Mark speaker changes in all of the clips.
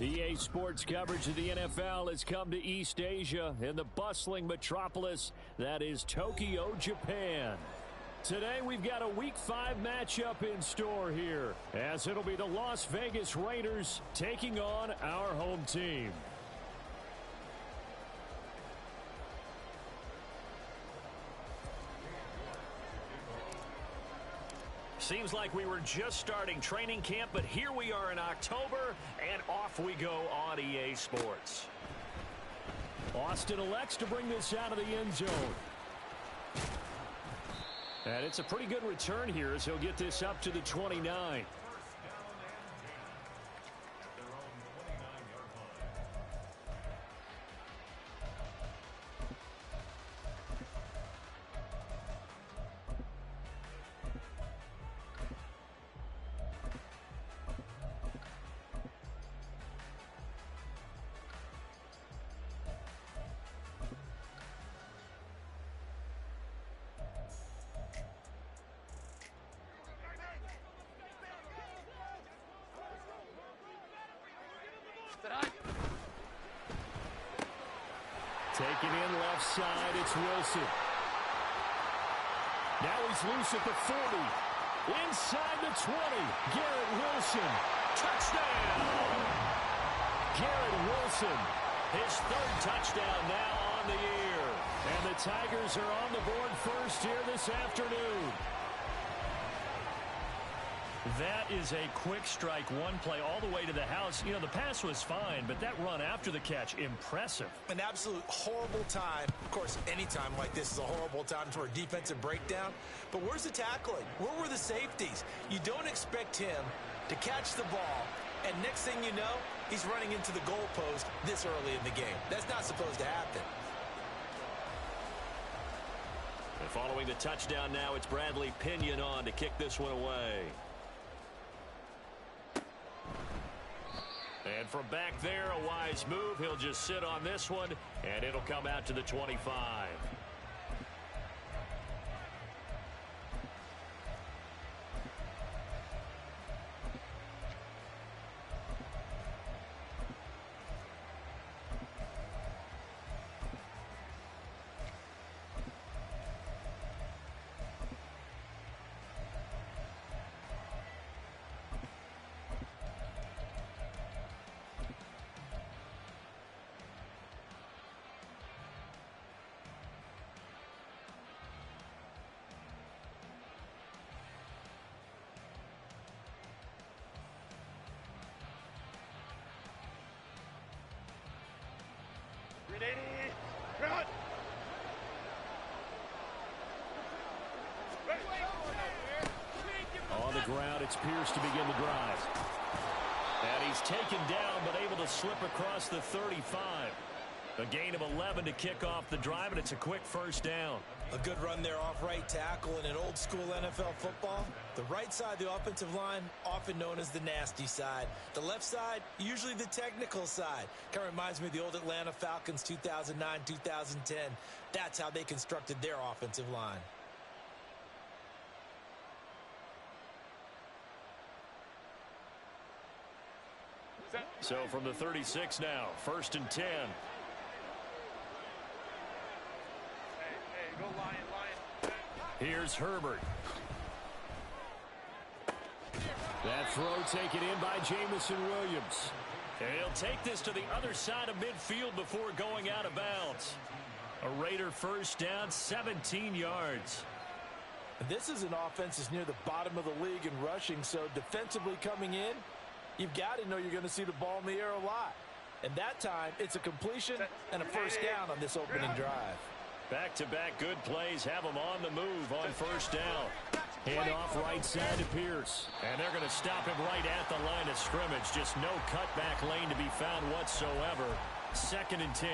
Speaker 1: EA Sports coverage of the NFL has come to East Asia in the bustling metropolis that is Tokyo, Japan. Today we've got a Week 5 matchup in store here, as it'll be the Las Vegas Raiders taking on our home team.
Speaker 2: Seems like we were just starting training camp, but here we are in October, and off we go on EA Sports.
Speaker 1: Austin elects to bring this out of the end zone. And it's a pretty good return here as he'll get this up to the 29. Taking in left side, it's Wilson. Now he's loose at the 40. Inside the 20, Garrett Wilson. Touchdown! Garrett Wilson, his third touchdown now on the year. And the Tigers are on the board first here this afternoon.
Speaker 2: That is a quick strike, one play all the way to the house. You know, the pass was fine, but that run after the catch, impressive.
Speaker 3: An absolute horrible time. Of course, any time like this is a horrible time for a defensive breakdown. But where's the tackling? Where were the safeties? You don't expect him to catch the ball, and next thing you know, he's running into the goalpost this early in the game. That's not supposed to happen.
Speaker 2: And following the touchdown now, it's Bradley Pinion on to kick this one away. And from back there, a wise move. He'll just sit on this one, and it'll come out to the 25.
Speaker 1: On the ground, it's Pierce to begin the drive. And he's taken down, but able to slip across the 35. A gain of 11 to kick off the drive, and it's a quick first down.
Speaker 3: A good run there off right tackle in an old-school NFL football. The right side of the offensive line, often known as the nasty side. The left side, usually the technical side. Kind of reminds me of the old Atlanta Falcons 2009-2010. That's how they constructed their offensive line.
Speaker 1: So from the 36 now, 1st and 10.
Speaker 4: Go Lion.
Speaker 1: Here's Herbert. That throw taken in by Jamison Williams.
Speaker 2: And he'll take this to the other side of midfield before going out of bounds. A Raider first down, 17 yards.
Speaker 3: This is an offense that's near the bottom of the league in rushing, so defensively coming in, you've got to know you're going to see the ball in the air a lot. And that time, it's a completion and a first down on this opening drive.
Speaker 1: Back-to-back good plays have him on the move on first down. Hand off right side to Pierce.
Speaker 2: And they're going to stop him right at the line of scrimmage. Just no cutback lane to be found whatsoever. 2nd and 10.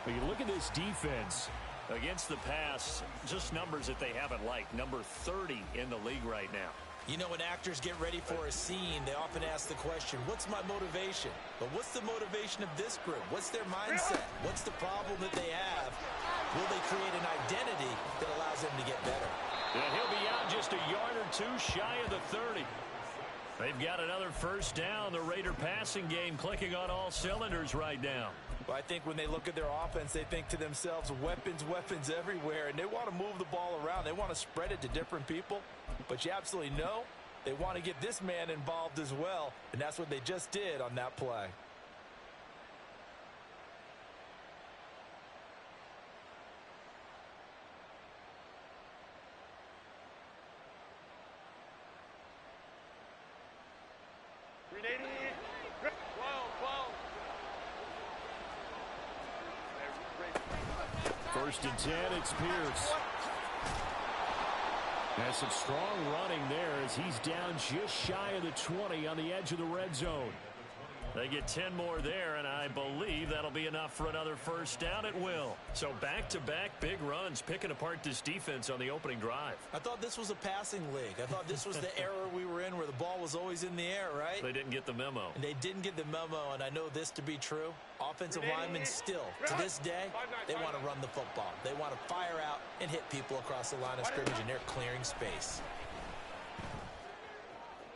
Speaker 1: But you look at this defense.
Speaker 2: Against the pass, just numbers that they haven't liked. Number 30 in the league right now.
Speaker 3: You know, when actors get ready for a scene, they often ask the question, what's my motivation? But what's the motivation of this group? What's their mindset? What's the problem that they have? Will they create an identity that allows them to get better?
Speaker 1: And he'll be out just a yard or two shy of the 30.
Speaker 2: They've got another first down. The Raider passing game clicking on all cylinders right now.
Speaker 3: Well, I think when they look at their offense, they think to themselves, weapons, weapons everywhere, and they want to move the ball around. They want to spread it to different people, but you absolutely know they want to get this man involved as well, and that's what they just did on that play.
Speaker 1: First and 10, it's Pierce. Has some strong running there as he's down just shy of the 20 on the edge of the red zone.
Speaker 2: They get 10 more there, and I believe that'll be enough for another first down at will. So back-to-back big runs, picking apart this defense on the opening drive.
Speaker 3: I thought this was a passing league. I thought this was the era we were in where the ball was always in the air, right?
Speaker 2: They didn't get the memo.
Speaker 3: And they didn't get the memo, and I know this to be true. Offensive linemen still, to this day, they want to run the football. They want to fire out and hit people across the line of scrimmage, and they're clearing space.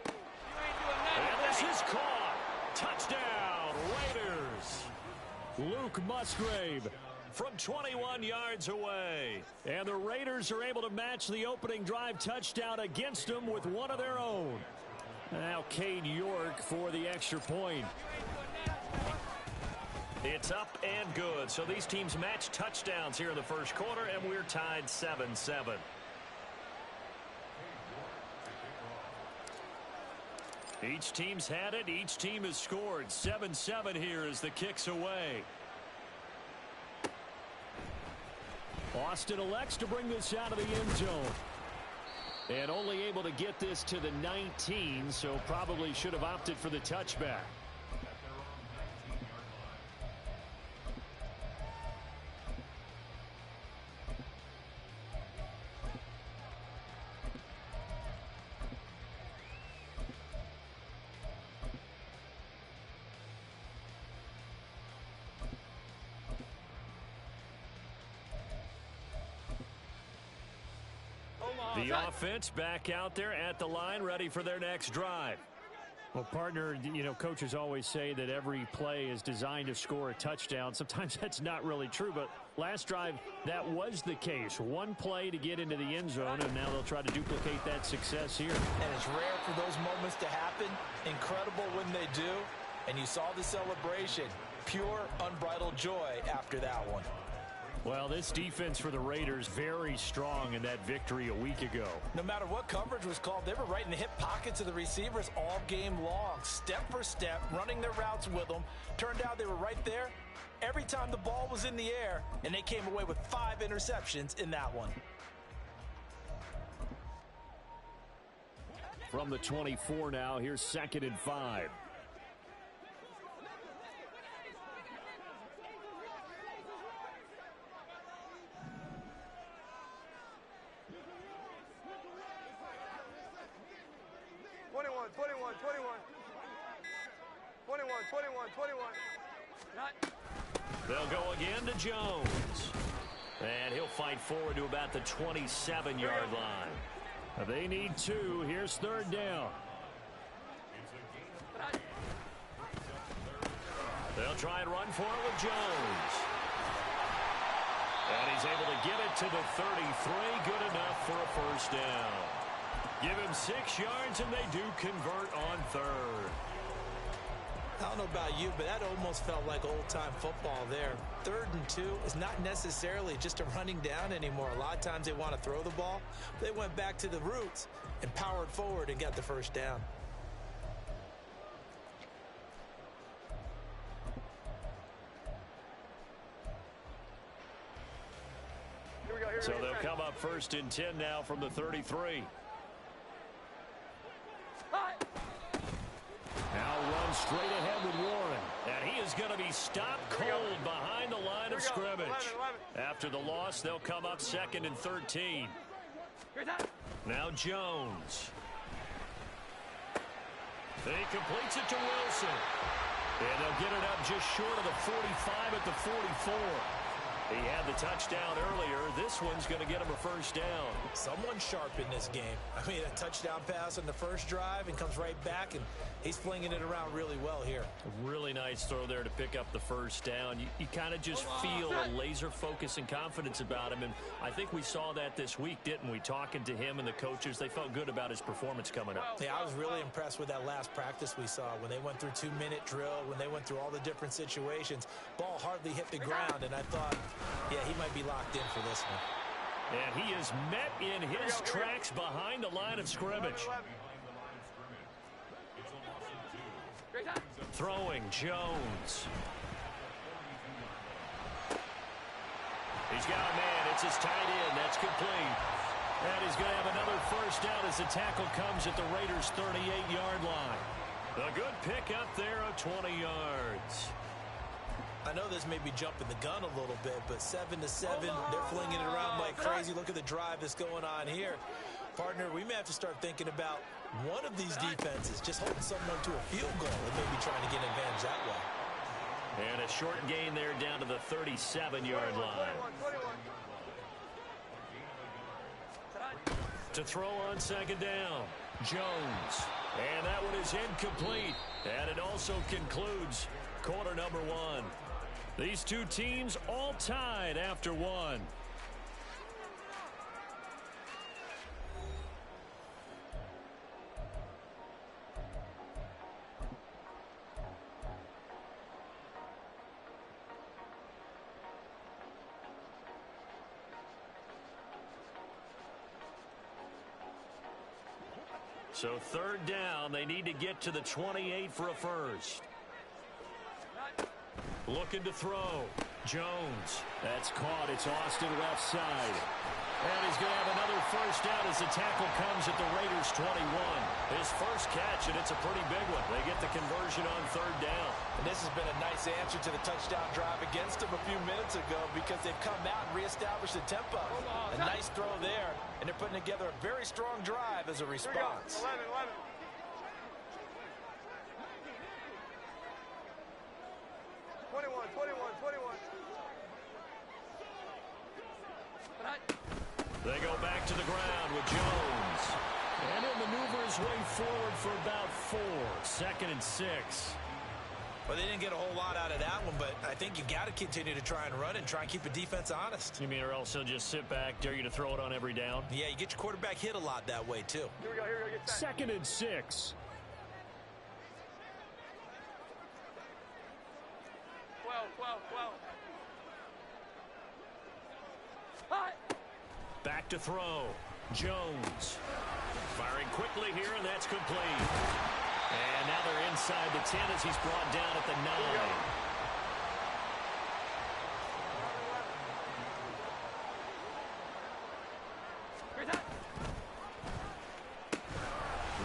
Speaker 2: And this is caught. Touchdown, Raiders.
Speaker 1: Luke Musgrave
Speaker 2: from 21 yards away.
Speaker 1: And the Raiders are able to match the opening drive touchdown against them with one of their own. Now Cade York for the extra point.
Speaker 2: It's up and good. So these teams match touchdowns here in the first quarter, and we're tied 7-7. Each team's had it. Each team has scored. 7-7 here as the kick's away.
Speaker 1: Austin elects to bring this out of the end zone. And only able to get this to the 19, so probably should have opted for the touchback.
Speaker 2: The offense back out there at the line, ready for their next drive.
Speaker 1: Well, partner, you know, coaches always say that every play is designed to score a touchdown. Sometimes that's not really true, but last drive, that was the case. One play to get into the end zone, and now they'll try to duplicate that success here.
Speaker 3: And it's rare for those moments to happen. Incredible when they do. And you saw the celebration. Pure, unbridled joy after that one.
Speaker 1: Well, this defense for the Raiders very strong in that victory a week ago.
Speaker 3: No matter what coverage was called, they were right in the hip pockets of the receivers all game long, step for step, running their routes with them. Turned out they were right there every time the ball was in the air, and they came away with 5 interceptions in that one.
Speaker 1: From the 24 now, here's 2nd and 5.
Speaker 2: They'll go again to Jones. And he'll fight forward to about the 27-yard line.
Speaker 1: They need 2. Here's 3rd down.
Speaker 2: They'll try and run for it with Jones. And he's able to get it to the 33. Good enough for a first down. Give him 6 yards, and they do convert on 3rd.
Speaker 3: I don't know about you, but that almost felt like old-time football there. 3rd and 2 is not necessarily just a running down anymore. A lot of times they want to throw the ball. They went back to the roots and powered forward and got the first down.
Speaker 2: So they'll come up 1st and 10 now from the 33.
Speaker 1: Now run straight ahead with Warren.
Speaker 2: And he is going to be stopped cold behind the line of scrimmage. After the loss, they'll come up 2nd and 13. Now Jones. He completes it to Wilson. And they'll get it up just short of the 45 at the 44. He had the touchdown earlier. This one's going to get him a first down.
Speaker 3: Someone sharp in this game. I mean, a touchdown pass on the first drive and comes right back, and he's flinging it around really well here.
Speaker 2: A really nice throw there to pick up the first down. You kind of just feel a laser focus and confidence about him, and I think we saw that this week, didn't we? Talking to him and the coaches, they felt good about his performance coming up.
Speaker 3: Yeah, I was really impressed with that last practice we saw when they went through 2-minute drill, when they went through all the different situations. Ball hardly hit the ground, and I thought, yeah, he might be locked in for this one.
Speaker 2: And he is met in his tracks behind the line of scrimmage. Throwing Jones. He's got a man. It's his tight end. That's complete. And he's going to have another first down as the tackle comes at the Raiders' 38-yard line. A good pick up there of 20 yards.
Speaker 3: I know this may be jumping the gun a little bit, but 7-7, they're flinging it around like crazy. Look at the drive that's going on here. Partner, we may have to start thinking about one of these defenses just holding someone to a field goal and maybe trying to get an advantage that way.
Speaker 2: And a short gain there down to the 37-yard line. To throw on second down, Jones. And that one is incomplete. And it also concludes quarter number one. These two teams all tied after one. So third down, they need to get to the 28 for a first. Looking to throw. Jones.
Speaker 1: That's caught. It's Austin left side.
Speaker 2: And he's going to have another first down as the tackle comes at the Raiders' 21. His first catch, and it's a pretty big one. They get the conversion on third down.
Speaker 3: And this has been a nice answer to the touchdown drive against them a few minutes ago because they've come out and reestablished the tempo. A nice throw there, and they're putting together a very strong drive as a response.
Speaker 4: 11.
Speaker 2: They go back to the ground with Jones. And he'll maneuver his way forward for about 4. 2nd and 6.
Speaker 3: Well, they didn't get a whole lot out of that one, but I think you got to continue to try and run and try and keep the defense honest.
Speaker 2: You mean or else he'll just sit back, dare you to throw it on every down?
Speaker 3: Yeah, you get your quarterback hit a lot that way, too.
Speaker 4: Here we go.
Speaker 1: 2nd and 6.
Speaker 4: 12.
Speaker 2: Back to throw. Jones. Firing quickly here, and that's complete. And now they're inside the 10 as he's brought down at the 9.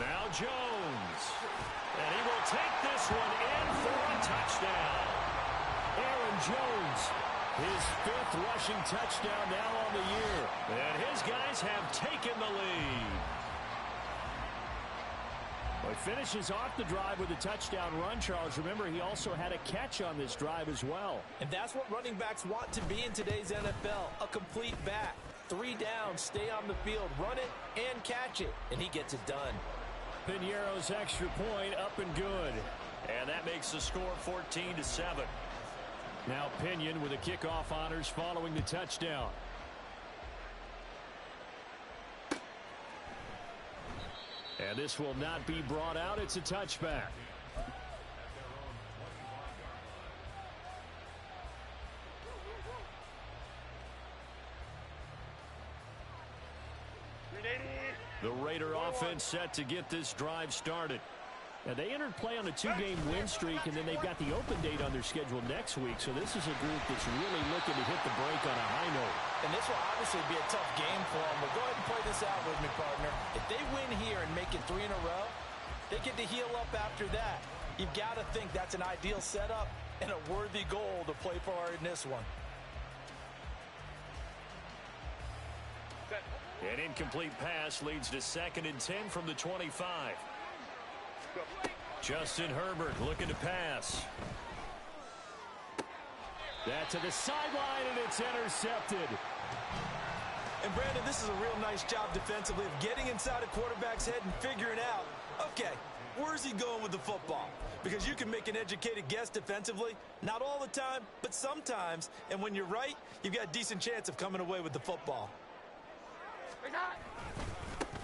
Speaker 2: Now Jones. And he will take this one in for a touchdown.
Speaker 1: Aaron Jones. His 5th rushing touchdown now on the year.
Speaker 2: And his guys have taken the lead.
Speaker 1: Well, he finishes off the drive with a touchdown run, Charles. Remember, he also had a catch on this drive as well.
Speaker 3: And that's what running backs want to be in today's NFL, a complete back. 3 down, stay on the field, run it, and catch it. And he gets it done.
Speaker 1: Piñeiro's extra point up and good.
Speaker 2: And that makes the score 14-7.
Speaker 1: Now Pinion with the kickoff honors following the touchdown. And this will not be brought out. It's a touchback. The Raider offense set to get this drive started. Now, they entered play on a 2-game win streak, and then they've got the open date on their schedule next week. So this is a group that's really looking to hit the break on a high note.
Speaker 3: And this will obviously be a tough game for them. But go ahead and play this out with me, partner. If they win here and make it 3 in a row, they get to heal up after that. You've got to think that's an ideal setup and a worthy goal to play for in this one.
Speaker 2: An incomplete pass leads to 2nd and 10 from the 25. Justin Herbert looking to pass.
Speaker 1: That to the sideline, and it's intercepted.
Speaker 3: And, Brandon, this is a real nice job defensively of getting inside a quarterback's head and figuring out, okay, where's he going with the football? Because you can make an educated guess defensively, not all the time, but sometimes. And when you're right, you've got a decent chance of coming away with the football.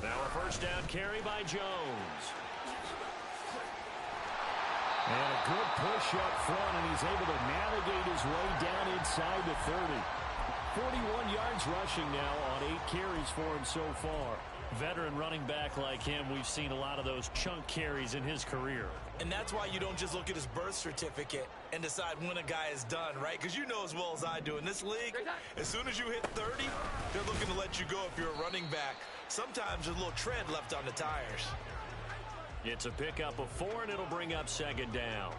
Speaker 2: Now a first down carry by Jones.
Speaker 1: And a good push up front, and he's able to navigate his way down inside the 30. 41 yards rushing now on 8 carries for him so far.
Speaker 2: Veteran running back like him, we've seen a lot of those chunk carries in his career.
Speaker 3: And that's why you don't just look at his birth certificate and decide when a guy is done, right? Because you know as well as I do, in this league, as soon as you hit 30, they're looking to let you go if you're a running back. Sometimes there's a little tread left on the tires.
Speaker 2: It's a pickup of 4, and it'll bring up second down.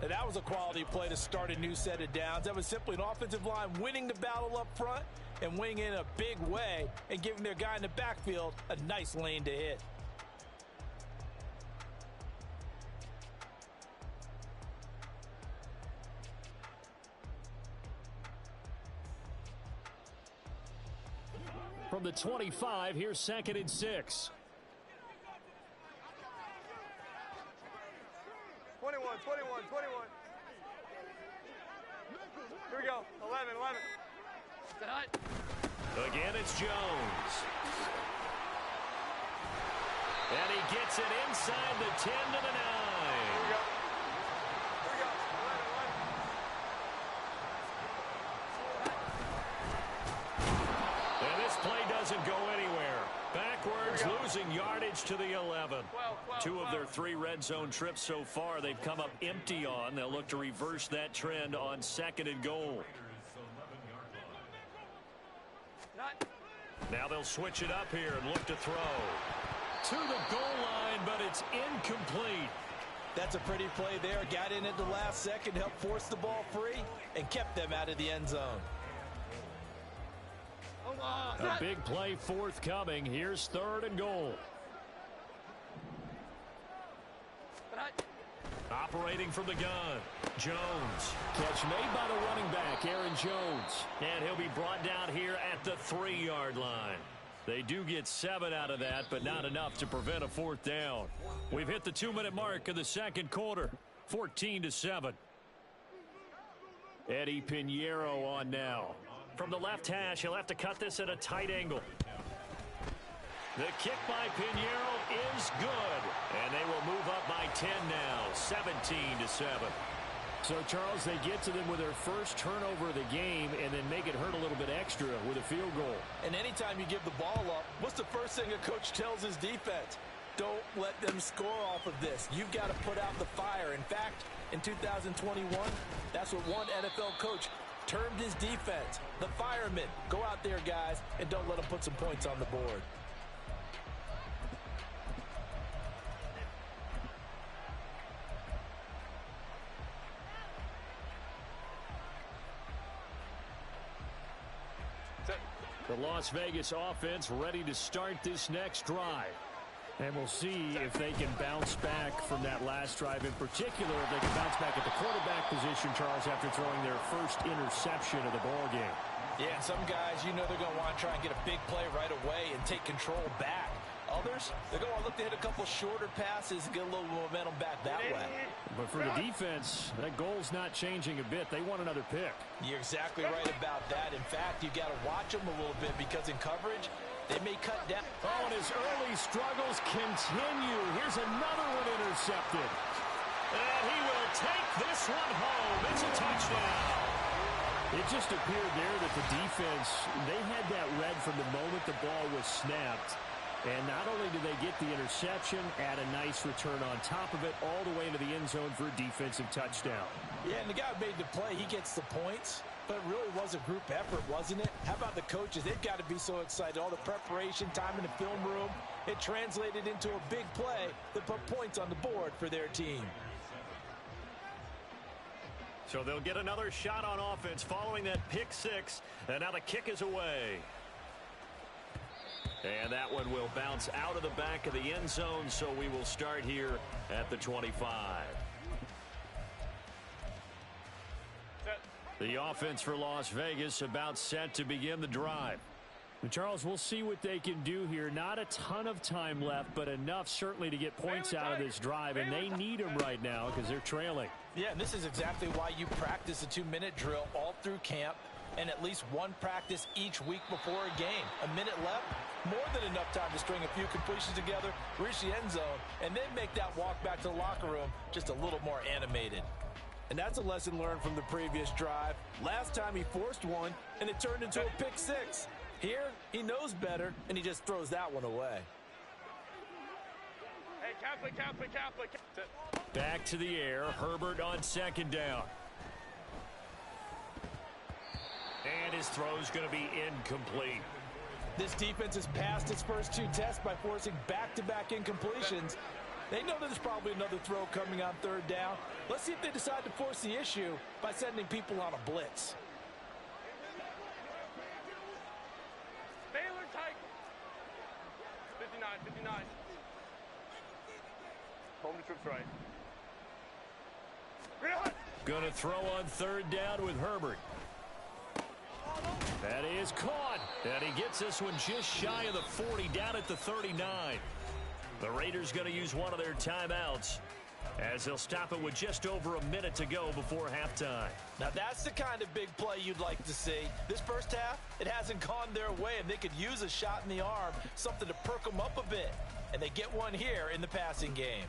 Speaker 3: And that was a quality play to start a new set of downs. That was simply an offensive line winning the battle up front and winning in a big way and giving their guy in the backfield a nice lane to hit.
Speaker 1: From the 25, here's 2nd and 6.
Speaker 4: 21. Here we go. 11.
Speaker 2: Again, it's Jones. And he gets it inside the 10 to the 9.
Speaker 4: Here we go. 11.
Speaker 2: And this play doesn't go anywhere. Backwards, losing yardage to the 11. 2 of their 3 red zone trips so far, they've come up empty on. They'll look to reverse that trend on 2nd and goal. Now they'll switch it up here and look to throw. To the goal line, but it's incomplete.
Speaker 3: That's a pretty play there. Got in at the last second, helped force the ball free, and kept them out of the end zone.
Speaker 1: A big play forthcoming. Here's 3rd and goal.
Speaker 2: Operating from the gun, Jones.
Speaker 1: Catch made by the running back, Aaron Jones.
Speaker 2: And he'll be brought down here at the 3-yard line. They do get 7 out of that, but not enough to prevent a 4th down. We've hit the 2-minute mark of the 2nd quarter, 14-7.
Speaker 1: Eddie Pinheiro on now.
Speaker 2: From the left hash, he'll have to cut this at a tight angle. The kick by Pinheiro is good. And they will move up by 10 now, 17-7.
Speaker 1: So, Charles, they get to them with their first turnover of the game and then make it hurt a little bit extra with a field goal.
Speaker 3: And anytime you give the ball up, what's the first thing a coach tells his defense? Don't let them score off of this. You've got to put out the fire. In fact, in 2021, that's what one NFL coach termed his defense. The firemen. Go out there, guys, and don't let them put some points on the board.
Speaker 1: The Las Vegas offense ready to start this next drive. And we'll see if they can bounce back from that last drive. In particular, if they can bounce back at the quarterback position, Charles, after throwing their first interception of the ballgame.
Speaker 3: Yeah, and some guys, you know they're going to want to try and get a big play right away and take control back. Others, they're going to look to hit a couple shorter passes and get a little momentum back that way.
Speaker 1: But for the defense, that goal's not changing a bit. They want another pick.
Speaker 3: You're exactly right about that. In fact, you've got to watch them a little bit because in coverage, they may cut down.
Speaker 1: Oh, and his early struggles continue. Here's another one intercepted.
Speaker 2: And he will take this one home. It's a touchdown.
Speaker 1: It just appeared there that the defense, they had that read from the moment the ball was snapped. And not only did they get the interception, add a nice return on top of it, all the way into the end zone for a defensive touchdown.
Speaker 3: Yeah, and the guy who made the play, he gets the points. But it really was a group effort, wasn't it? How about the coaches? They've got to be so excited. All the preparation, time in the film room, it translated into a big play that put points on the board for their team.
Speaker 2: So they'll get another shot on offense following that pick six. And now the kick is away. And that one will bounce out of the back of the end zone, so we will start here at the 25.
Speaker 1: The offense for Las Vegas about set to begin the drive. And Charles, we'll see what they can do here. Not a ton of time left, but enough certainly to get points out of this drive, and they need them right now because they're trailing.
Speaker 3: Yeah, and this is exactly why you practice a 2-minute drill all through camp and at least one practice each week before a game. A minute left, more than enough time to string a few completions together, reach the end zone, and then make that walk back to the locker room just a little more animated. And that's a lesson learned from the previous drive. Last time he forced one, and it turned into a pick six. Here, he knows better, and he just throws that one away.
Speaker 4: Hey, Catholic.
Speaker 1: Back to the air. Herbert on second down. And his throw's going to be incomplete.
Speaker 3: This defense has passed its first two tests by forcing back-to-back incompletions. They know there's probably another throw coming on third down. Let's see if they decide to force the issue by sending people on a blitz.
Speaker 4: Baylor tight. 59. Home to trips right.
Speaker 1: Gonna throw on third down with Herbert. That is caught. And he gets this one just shy of the 40, down at the 39. The Raiders going to use one of their timeouts as they'll stop it with just over a minute to go before halftime.
Speaker 3: Now that's the kind of big play you'd like to see. This first half, it hasn't gone their way, and they could use a shot in the arm, something to perk them up a bit. And they get one here in the passing game.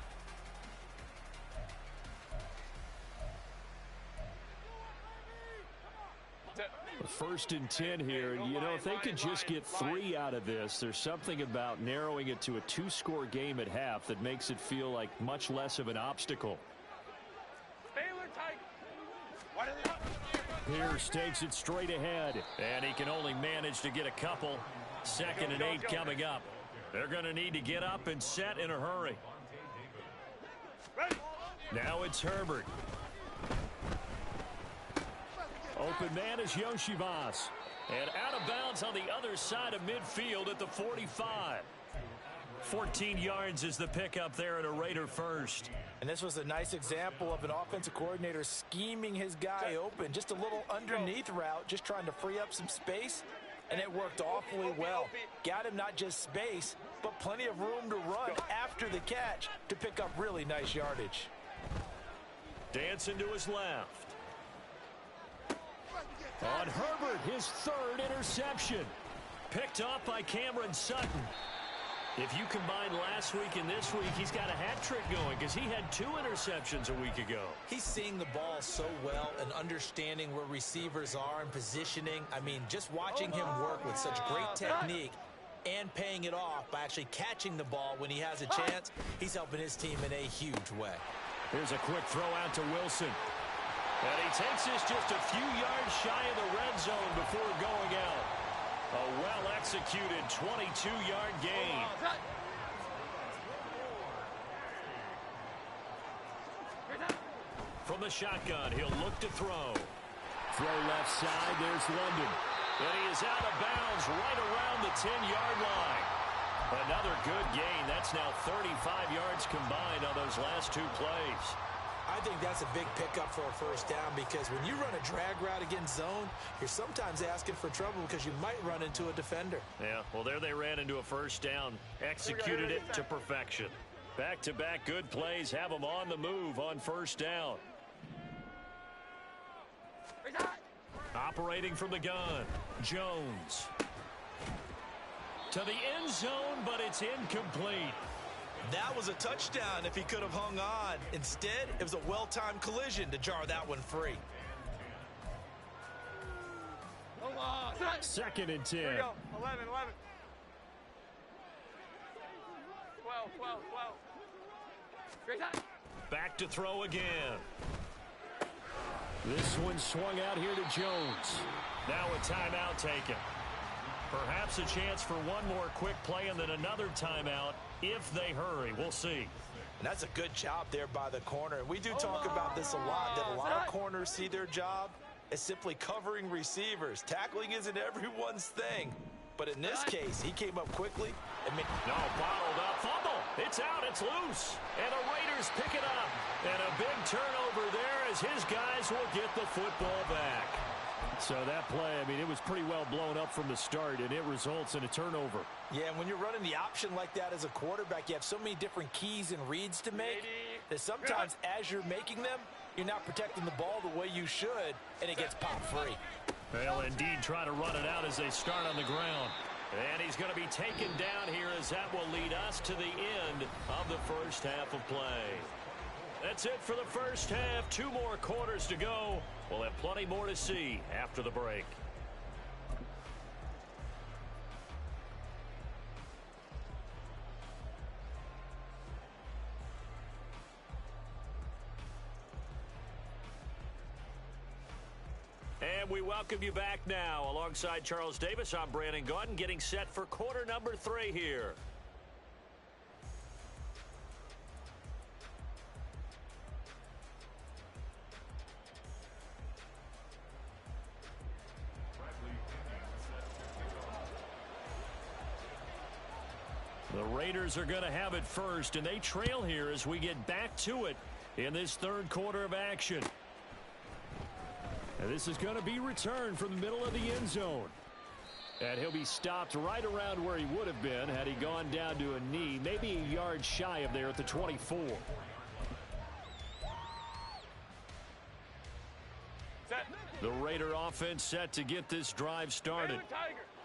Speaker 1: First and 10 here, and you know, if they could just get 3 out of this, there's something about narrowing it to a 2-score game at half that makes it feel like much less of an obstacle.
Speaker 4: Baylor tight.
Speaker 1: Pierce takes it straight ahead, and he can only manage to get a couple. 2nd and 8 coming up. They're going to need to get up and set in a hurry. Now it's Herbert. Open man is Yoshivas. And out of bounds on the other side of midfield at the 45. 14 yards is the pickup there at a Raider first.
Speaker 3: And this was a nice example of an offensive coordinator scheming his guy open. Just a little underneath route, just trying to free up some space. And it worked awfully well. Got him not just space, but plenty of room to run after the catch to pick up really nice yardage.
Speaker 1: Dancing to his left. On Herbert, his 3rd interception. Picked off by Cameron Sutton. If you combine last week and this week, he's got a hat trick going because he had 2 interceptions a week ago.
Speaker 3: He's seeing the ball so well and understanding where receivers are and positioning. I mean, just watching him work with such great technique and paying it off by actually catching the ball when he has a chance, he's helping his team in a huge way.
Speaker 1: Here's a quick throw out to Wilson. And he takes this just a few yards shy of the red zone before going out. A well-executed 22-yard gain. From the shotgun, he'll look to throw. Throw left side, there's London. And he is out of bounds right around the 10-yard line. Another good gain. That's now 35 yards combined on those last 2 plays.
Speaker 3: I think that's a big pickup for a first down because when you run a drag route against zone, you're sometimes asking for trouble because you might run into a defender.
Speaker 1: Yeah, well, there they ran into a first down, executed it to perfection. Back-to-back good plays have them on the move on first down. Operating from the gun, Jones. To the end zone, but it's incomplete.
Speaker 3: That was a touchdown if he could have hung on. Instead, it was a well-timed collision to jar that one free.
Speaker 1: 2nd and 10.
Speaker 4: Here we go. 11. 12.
Speaker 1: Back to throw again. This one swung out here to Jones. Now a timeout taken. Perhaps a chance for one more quick play and then another timeout if they hurry. We'll see.
Speaker 3: And that's a good job there by the corner. And we do talk about this a lot, that a lot of corners see their job as simply covering receivers. Tackling isn't everyone's thing. But in this case, he came up quickly and made...
Speaker 1: No, bottled up. Fumble. It's out
Speaker 2: it's loose. And the Raiders pick it up. And a big turnover there as his guys will get the football back.
Speaker 1: So that play, I mean, it was pretty well blown up from the start, and it results in a turnover.
Speaker 3: Yeah, and when you're running the option like that as a quarterback, you have so many different keys and reads to make that sometimes as you're making them, you're not protecting the ball the way you should, and it gets popped free.
Speaker 2: They'll indeed try to run it out as they start on the ground. And he's going to be taken down here as that will lead us to the end of the first half of play. That's it for the first half. 2 more quarters to go. We'll have plenty more to see after the break. And we welcome you back now. Alongside Charles Davis, I'm Brandon Gaudin, getting set for quarter number 3 here. The Raiders are going to have it first, and they trail here as we get back to it in this third quarter of action. And this is going to be returned from the middle of the end zone. And he'll be stopped right around where he would have been had he gone down to a knee, maybe a yard shy of there at the 24. The Raider offense set to get this drive started.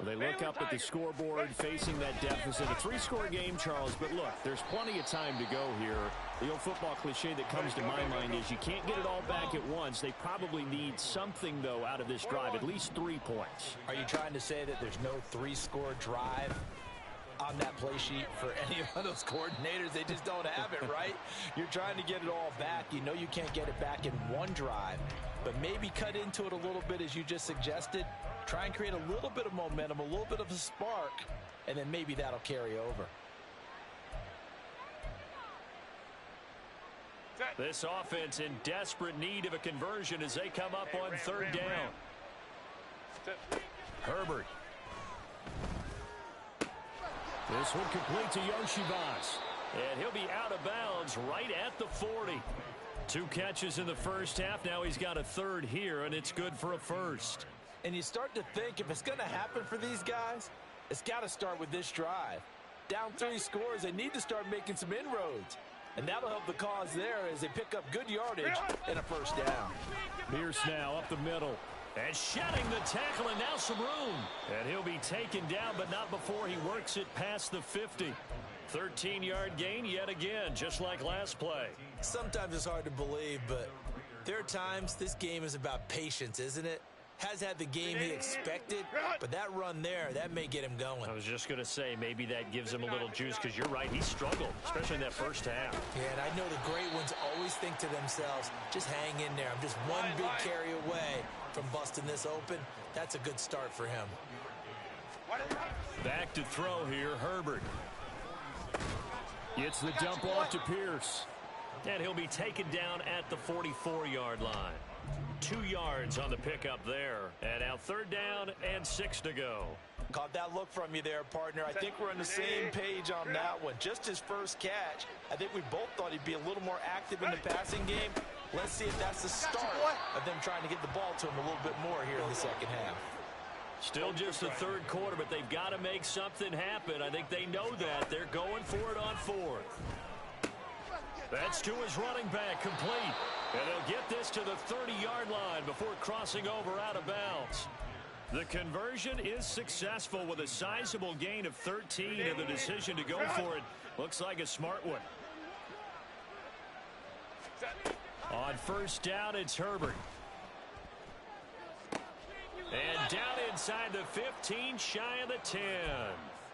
Speaker 2: They look up at the scoreboard facing that deficit. A 3-score game, Charles, but look, there's plenty of time to go here. The old football cliche that comes to my mind is you can't get it all back at once. They probably need something, though, out of this drive, at least 3 points.
Speaker 3: Are you trying to say that there's no 3-score drive on that play sheet for any of those coordinators? They just don't have it, right? You're trying to get it all back. You know you can't get it back in one drive, but maybe cut into it a little bit as you just suggested. Try and create a little bit of momentum, a little bit of a spark, and then maybe that'll carry over.
Speaker 2: This offense in desperate need of a conversion as they come up on third down. Herbert. This one complete to Yoshibas. And he'll be out of bounds right at the 40. 2 catches in the first half. Now he's got a third here, and it's good for a first.
Speaker 3: And you start to think if it's going to happen for these guys, it's got to start with this drive. Down 3 scores, they need to start making some inroads. And that'll help the cause there as they pick up good yardage and a first down.
Speaker 1: Pierce now up the middle.
Speaker 2: And shedding the tackle, and now some room. And he'll be taken down, but not before he works it past the 50. 13-yard gain yet again, just like last play.
Speaker 3: Sometimes it's hard to believe, but there are times this game is about patience, isn't it? Has had the game he expected, but that run there, that may get him going.
Speaker 2: I was just going to say, maybe that gives him a little juice, because you're right, he struggled, especially in that first half.
Speaker 3: Yeah, and I know the great ones always think to themselves, just hang in there. I'm just one big carry away from busting this open. That's a good start for him.
Speaker 2: Back to throw here, Herbert.
Speaker 1: Gets the dump off to Pierce.
Speaker 2: And he'll be taken down at the 44-yard line. 2 yards on the pickup there. And now third down and 6 to go.
Speaker 3: Caught that look from you there, partner. I think we're on the same page on that one. Just his first catch. I think we both thought he'd be a little more active in the passing game. Let's see if that's the start of them trying to get the ball to him a little bit more here in the second half.
Speaker 2: Still just the third quarter, but they've got to make something happen. I think they know that. They're going for it on 4th. That's to his running back, complete. And they'll get this to the 30-yard line before crossing over out of bounds. The conversion is successful with a sizable gain of 13, and the decision to go for it looks like a smart one. On first down, it's Herbert. And down inside the 15, shy of the 10.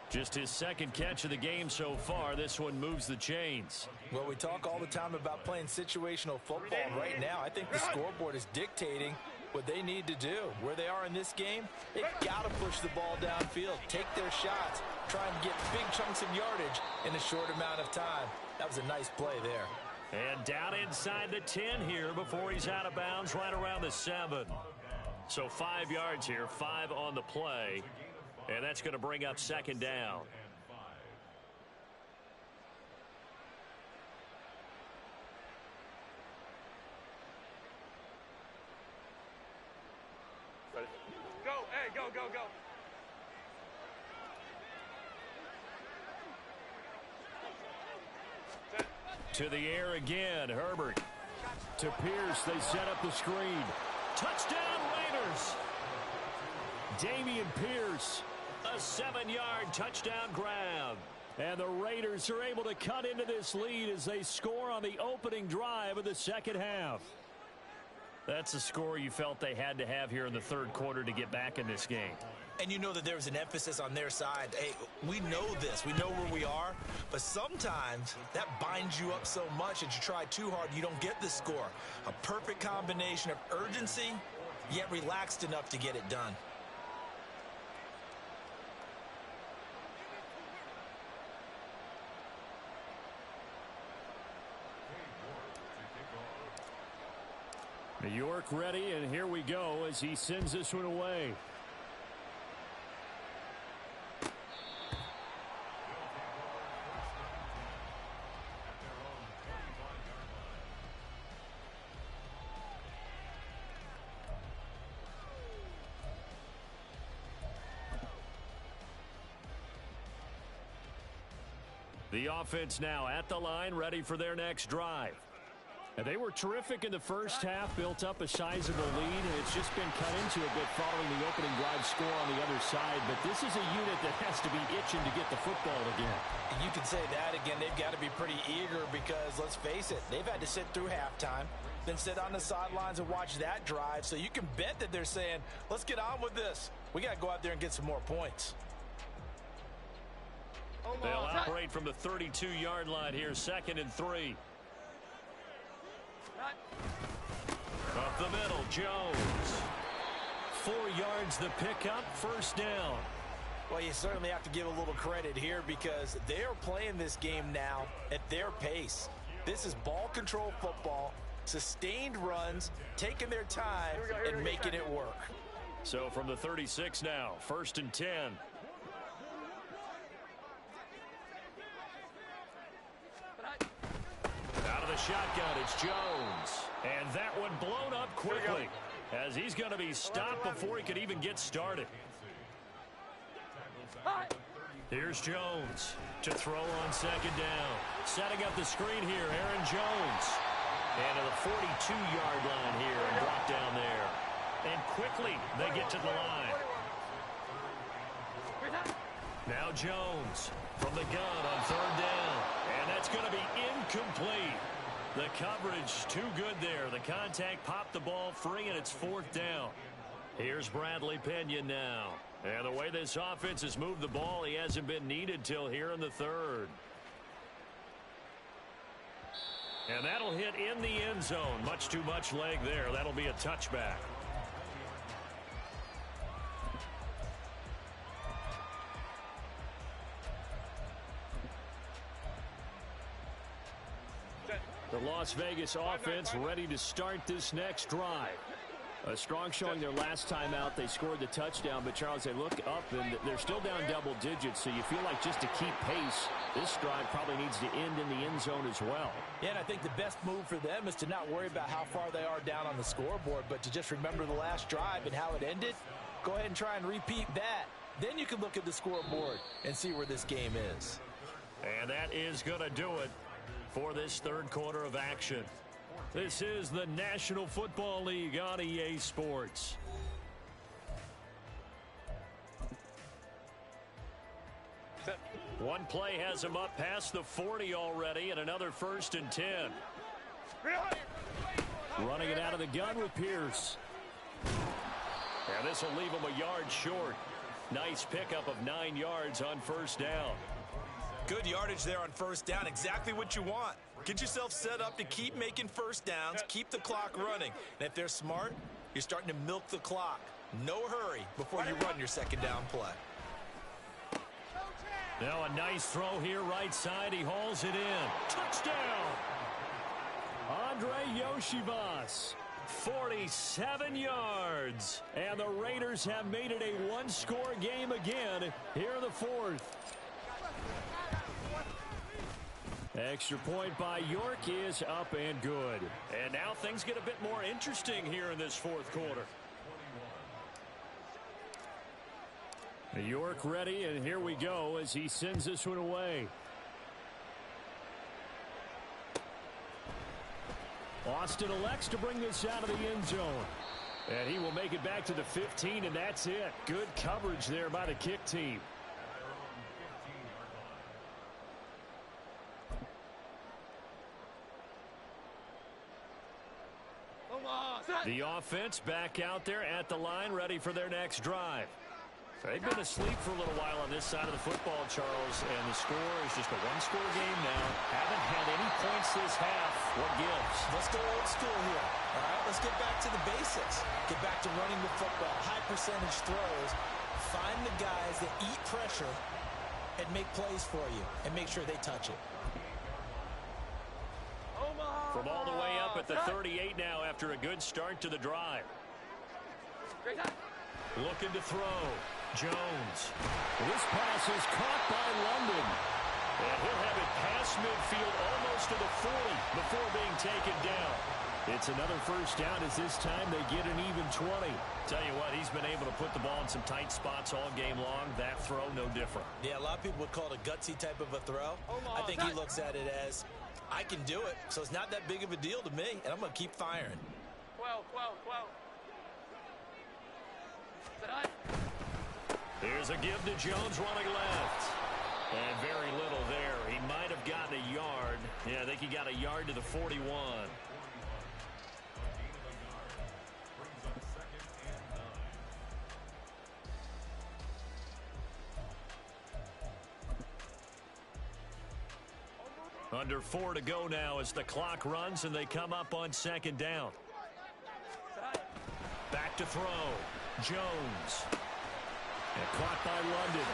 Speaker 2: Just his second catch of the game so far. This one moves the chains.
Speaker 3: Well, we talk all the time about playing situational football, and right now I think the scoreboard is dictating what they need to do. Where they are in this game, they've got to push the ball downfield, take their shots, try and get big chunks of yardage in a short amount of time. That was a nice play there.
Speaker 2: And down inside the 10 here before he's out of bounds right around the 7. So 5 yards here, 5 on the play. And that's going to bring up second down.
Speaker 4: Okay, go, go, go.
Speaker 1: To the air again, Herbert. To Pierce, they set up the screen. Touchdown, Raiders! Dameon Pierce, a 7-yard touchdown grab. And the Raiders are able to cut into this lead as they score on the opening drive of the second half. That's a score you felt they had to have here in the third quarter to get back in this game.
Speaker 3: And you know that there was an emphasis on their side. Hey, we know this. We know where we are. But sometimes that binds you up so much that you try too hard, you don't get the score. A perfect combination of urgency, yet relaxed enough to get it done.
Speaker 1: New York ready, and here we go as he sends this one away. The offense now at the line, ready for their next drive. And they were terrific in the first half, built up a sizable lead, and it's just been cut into a bit following the opening drive score on the other side. But this is a unit that has to be itching to get the football again.
Speaker 3: You can say that again. They've got to be pretty eager because, let's face it, they've had to sit through halftime, then sit on the sidelines and watch that drive. So you can bet that they're saying, let's get on with this. We got to go out there and get some more points.
Speaker 1: They'll operate from the 32-yard line here, 2nd and 3. Up the middle, Jones. 4 yards the pickup, first down.
Speaker 3: Well, you certainly have to give a little credit here because they are playing this game now at their pace. This is ball control football, sustained runs, taking their time and making it work.
Speaker 1: So from the 36 now, 1st and 10. Out of the shotgun, it's Jones. And that one blown up quickly as he's going to be stopped before he could even get started. Here's Jones to throw on 2nd down. Setting up the screen here, Aaron Jones. And to the 42-yard line here and brought down there. And quickly they get to the line. Now Jones from the gun on 3rd down. And that's going to be incomplete. The coverage too good there. The contact popped the ball free, and it's 4th down. Here's Bradley Pinion now. And the way this offense has moved the ball, he hasn't been needed till here in the 3rd. And that'll hit in the end zone. Much too much leg there. That'll be a touchback. The Las Vegas offense ready to start this next drive. A strong showing their last time out. They scored the touchdown, but Charles, they look up and they're still down double digits, so you feel like just to keep pace, this drive probably needs to end in the end zone as well.
Speaker 3: Yeah, and I think the best move for them is to not worry about how far they are down on the scoreboard, but to just remember the last drive and how it ended. Go ahead and try and repeat that. Then you can look at the scoreboard and see where this game is.
Speaker 1: And that is going to do it for this 3rd quarter of action. This is the National Football League on EA Sports. One play has him up past the 40 already, and another 1st and 10. Running it out of the gun with Pierce. And this will leave him a yard short. Nice pickup of 9 yards on 1st down.
Speaker 3: Good yardage there on 1st down. Exactly what you want. Get yourself set up to keep making 1st downs, keep the clock running. And if they're smart, you're starting to milk the clock. No hurry before you run your 2nd down play.
Speaker 1: Now a nice throw here right side. He hauls it in. Touchdown! Andre Yoshivas. 47 yards. And the Raiders have made it a one-score game again here in the 4th. Extra point by York is up and good. And now things get a bit more interesting here in this 4th quarter. York ready, and here we go as he sends this one away. Austin elects to bring this out of the end zone. And he will make it back to the 15, and that's it. Good coverage there by the kick team. The offense back out there at the line, ready for their next drive. They've been asleep for a little while on this side of the football, Charles, and the score is just a one-score game now. Haven't had any points this half. What gives?
Speaker 3: Let's go old school here. All right, let's get back to the basics. Get back to running the football, high percentage throws. Find the guys that eat pressure and make plays for you and make sure they touch it.
Speaker 1: From all the way up at the 38 now after a good start to the drive. Looking to throw. Jones. This pass is caught by London. And he'll have it past midfield almost to the 40 before being taken down. It's another first down as this time they get an even 20.
Speaker 2: Tell you what, he's been able to put the ball in some tight spots all game long. That throw, no different.
Speaker 3: Yeah, a lot of people would call it a gutsy type of a throw. I think he looks at it as, I can do it, so it's not that big of a deal to me, and I'm going to keep firing.
Speaker 4: 12.
Speaker 2: Here's a give to Jones running left. And very little there. He might have gotten a yard. Yeah, I think he got a yard to the 41. Under 4 to go now as the clock runs and they come up on second down. Back to throw. Jones. And caught by London.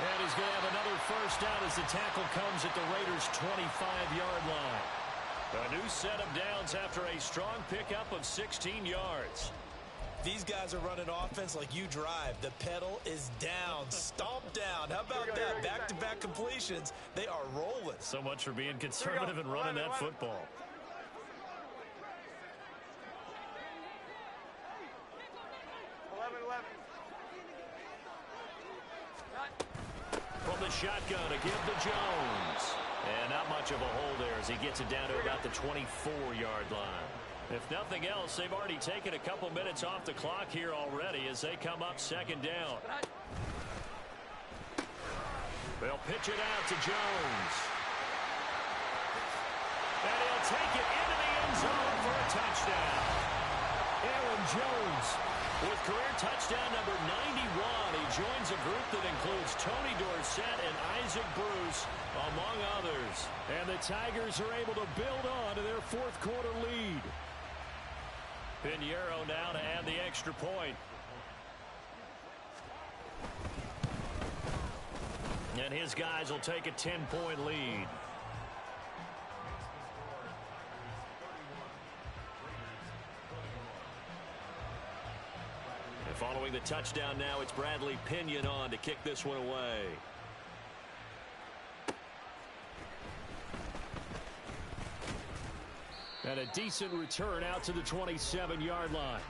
Speaker 2: And he's going to have another first down as the tackle comes at the Raiders' 25-yard line. A new set of downs after a strong pickup of 16 yards.
Speaker 3: These guys are running offense like you drive. The pedal is down, stomp down. How about that? Back-to-back completions. They are rolling.
Speaker 2: So much for being conservative and running that football. From the shotgun, a give to Jones. And not much of a hole there as he gets it down to about the 24-yard line. If nothing else, they've already taken a couple minutes off the clock here already as they come up second down. They'll pitch it out to Jones. And he'll take it into the end zone for a touchdown.
Speaker 1: Aaron Jones.
Speaker 2: With career touchdown number 91, he joins a group that includes Tony Dorsett and Isaac Bruce, among others.
Speaker 1: And the Tigers are able to build on to their fourth quarter lead.
Speaker 2: Pinheiro now to add the extra point. And his guys will take a 10-point lead. And following the touchdown now, it's Bradley Pinion on to kick this one away.
Speaker 1: And a decent return out to the 27-yard line.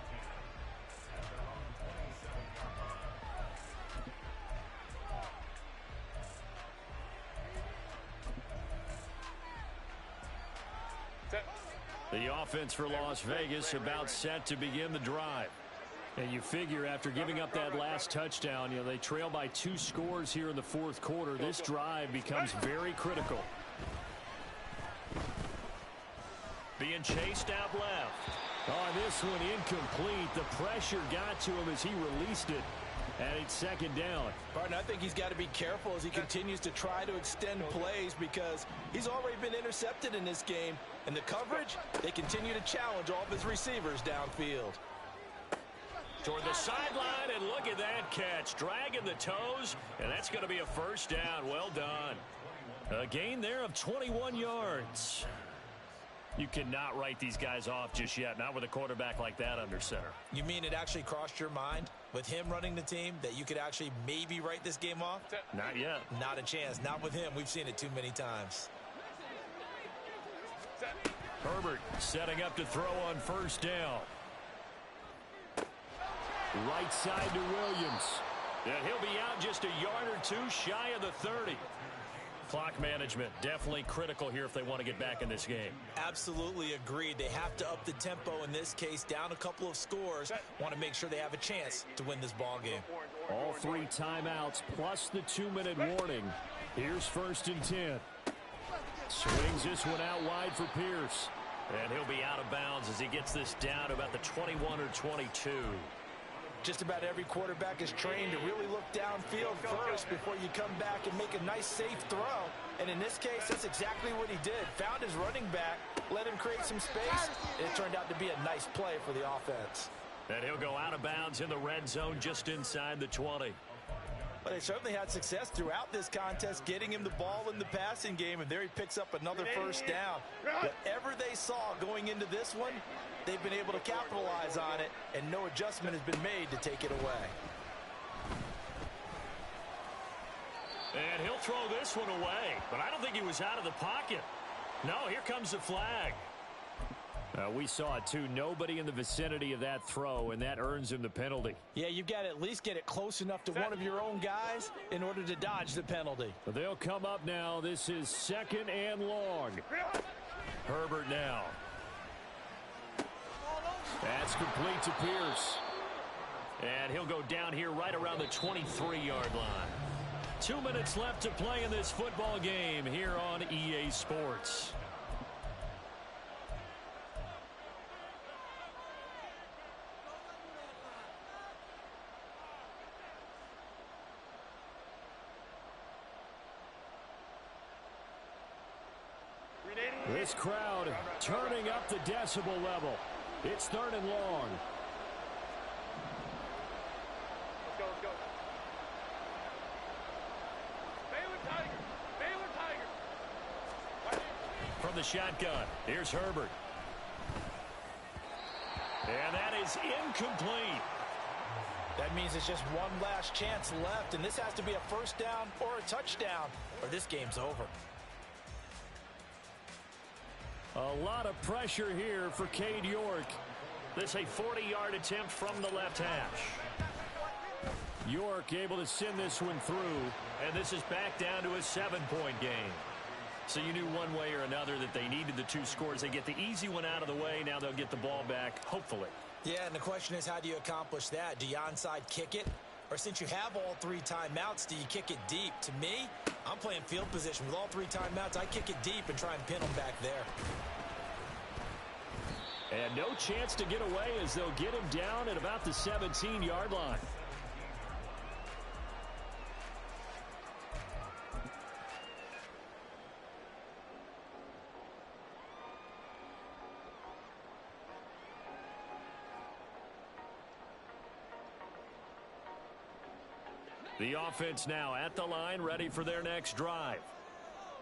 Speaker 1: The offense for Las Vegas about set to begin the drive. And you figure after giving up that last touchdown, you know, they trail by 2 scores here in the fourth quarter. This drive becomes very critical.
Speaker 2: Being chased out left.
Speaker 1: Oh, this one incomplete. The pressure got to him as he released it. And it's second down.
Speaker 3: Partner, I think he's got to be careful as he continues to try to extend plays because he's already been intercepted in this game. And the coverage, they continue to challenge all of his receivers downfield.
Speaker 2: Toward the sideline, and look at that catch. Dragging the toes, and that's going to be a first down. Well done. A gain there of 21 yards. You cannot write these guys off just yet, not with a quarterback like that under center.
Speaker 3: You mean it actually crossed your mind with him running the team that you could actually maybe write this game off?
Speaker 2: Not yet.
Speaker 3: Not a chance. Not with him. We've seen it too many times.
Speaker 2: Herbert setting up to throw on first down.
Speaker 1: Right side to Williams. And he'll be out just a yard or two shy of the 30. Clock management definitely critical here if they want to get back in this game.
Speaker 3: Absolutely agreed. They have to up the tempo in this case, down a couple of scores. Want to make sure they have a chance to win this ball game.
Speaker 1: All 3 timeouts plus the 2-minute warning. Here's 1st and 10. Swings this one out wide for Pierce.
Speaker 2: And he'll be out of bounds as he gets this down to about the 21 or 22.
Speaker 3: Just about every quarterback is trained to really look downfield first before you come back and make a nice, safe throw. And in this case, that's exactly what he did. Found his running back, let him create some space. It turned out to be a nice play for the offense.
Speaker 2: And he'll go out of bounds in the red zone just inside the 20.
Speaker 3: But they certainly had success throughout this contest, getting him the ball in the passing game, and there he picks up another 1st down. Whatever they saw going into this one, they've been able to capitalize on it, and no adjustment has been made to take it away.
Speaker 2: And he'll throw this one away, but I don't think he was out of the pocket. No, here comes the flag.
Speaker 1: We saw it, too. Nobody in the vicinity of that throw, and that earns him the penalty.
Speaker 3: Yeah, you've got to at least get it close enough to one of your own guys in order to dodge the penalty.
Speaker 1: They'll come up now. This is 2nd and long. Herbert now. That's complete to Pierce.
Speaker 2: And he'll go down here right around the 23-yard line.
Speaker 1: 2 minutes left to play in this football game here on EA Sports. This crowd turning up the decibel level. It's 3rd and long.
Speaker 4: Let's go, let's go. Baylor Tiger. Baylor Tiger.
Speaker 1: From the shotgun, here's Herbert. And that is incomplete.
Speaker 3: That means it's just one last chance left, and this has to be a 1st down or a touchdown, or this game's over.
Speaker 1: A lot of pressure here for Cade York.
Speaker 2: This a 40-yard attempt from the left hash.
Speaker 1: York able to send this one through.
Speaker 2: And this is back down to a 7-point game.
Speaker 1: So you knew one way or another that they needed the 2 scores. They get the easy one out of the way. Now they'll get the ball back, hopefully.
Speaker 3: Yeah, and the question is, how do you accomplish that? Do you onside kick it? Or since you have all 3 timeouts, do you kick it deep? To me, I'm playing field position. With all 3 timeouts, I kick it deep and try and pin them back there.
Speaker 1: And no chance to get away as they'll get him down at about the 17-yard line. The offense now at the line, ready for their next drive.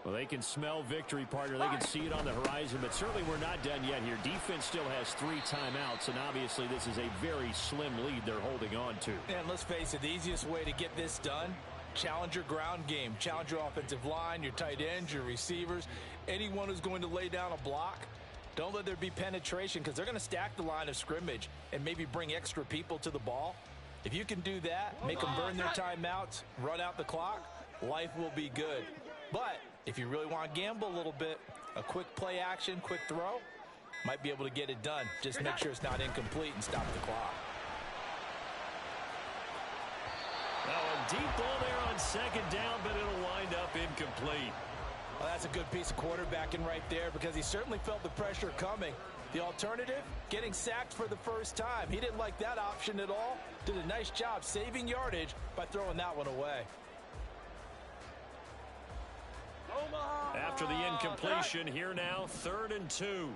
Speaker 1: Well, they can smell victory, partner. They can see it on the horizon, but certainly we're not done yet here. Defense still has 3 timeouts, and obviously this is a very slim lead they're holding on to.
Speaker 3: And let's face it, the easiest way to get this done, challenge your ground game. Challenge your offensive line, your tight ends, your receivers, anyone who's going to lay down a block. Don't let there be penetration because they're going to stack the line of scrimmage and maybe bring extra people to the ball. If you can do that, make them burn their timeouts, run out the clock, life will be good. But if you really want to gamble a little bit, a quick play action, quick throw, might be able to get it done. Just make sure it's not incomplete and stop the clock.
Speaker 2: Now a deep ball there on 2nd down, but it'll wind up incomplete.
Speaker 3: Well, that's a good piece of quarterbacking right there because he certainly felt the pressure coming. The alternative, getting sacked for the 1st time. He didn't like that option at all. Did a nice job saving yardage by throwing that one away.
Speaker 2: After the incompletion, here now, 3rd and 2.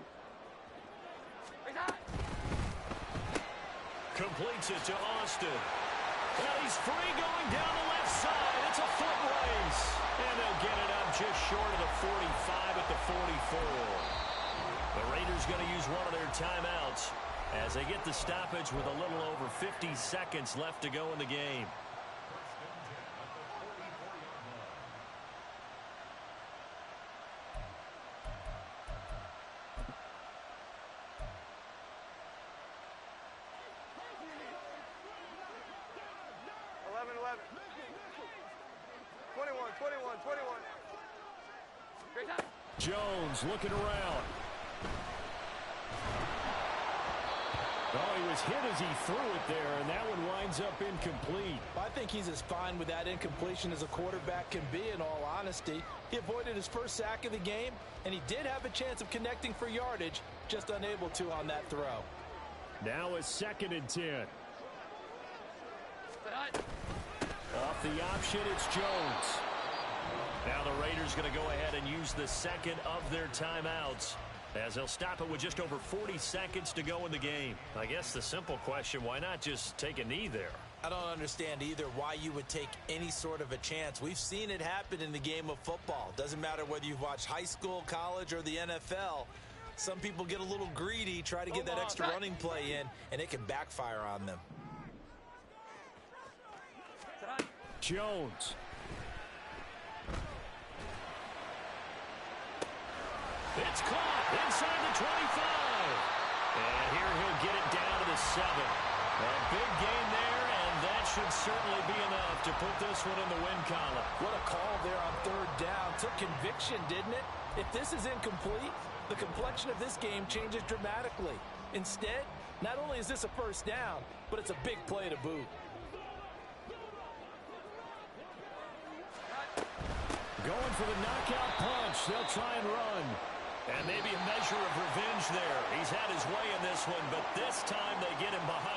Speaker 2: Completes it to Austin. Well, he's free going down the left side. It's a foot race. And they'll get it up just short of the 45 at the 44. The Raiders going to use one of their timeouts as they get the stoppage with a little over 50 seconds left to go in the game.
Speaker 4: 21, 21. Great time.
Speaker 1: Jones looking around. Oh, he was hit as he threw it there, and that one winds up incomplete.
Speaker 3: I think he's as fine with that incompletion as a quarterback can be, in all honesty. He avoided his first sack of the game, and he did have a chance of connecting for yardage, just unable to on that throw.
Speaker 1: Now a 2nd and 10. Off the option, it's Jones.
Speaker 2: Now the Raiders going to go ahead and use the second of their timeouts, as they'll stop it with just over 40 seconds to go in the game. I guess the simple question, why not just take a knee there?
Speaker 3: I don't understand either why you would take any sort of a chance. We've seen it happen in the game of football. Doesn't matter whether you've watched high school, college, or the NFL. Some people get a little greedy, try to get that extra running play in, and it can backfire on them.
Speaker 1: Jones.
Speaker 2: It's caught inside the 25. And here he'll get it down to the 7. A big gain there, and that should certainly be enough to put this one in the win column.
Speaker 3: What a call there on 3rd down. Took conviction, didn't it? If this is incomplete, the complexion of this game changes dramatically. Instead, not only is this a 1st down, but it's a big play to boot.
Speaker 1: Going for the knockout punch. They'll try and run.
Speaker 2: And maybe a measure of revenge there. He's had his way in this one, but this time they get him behind.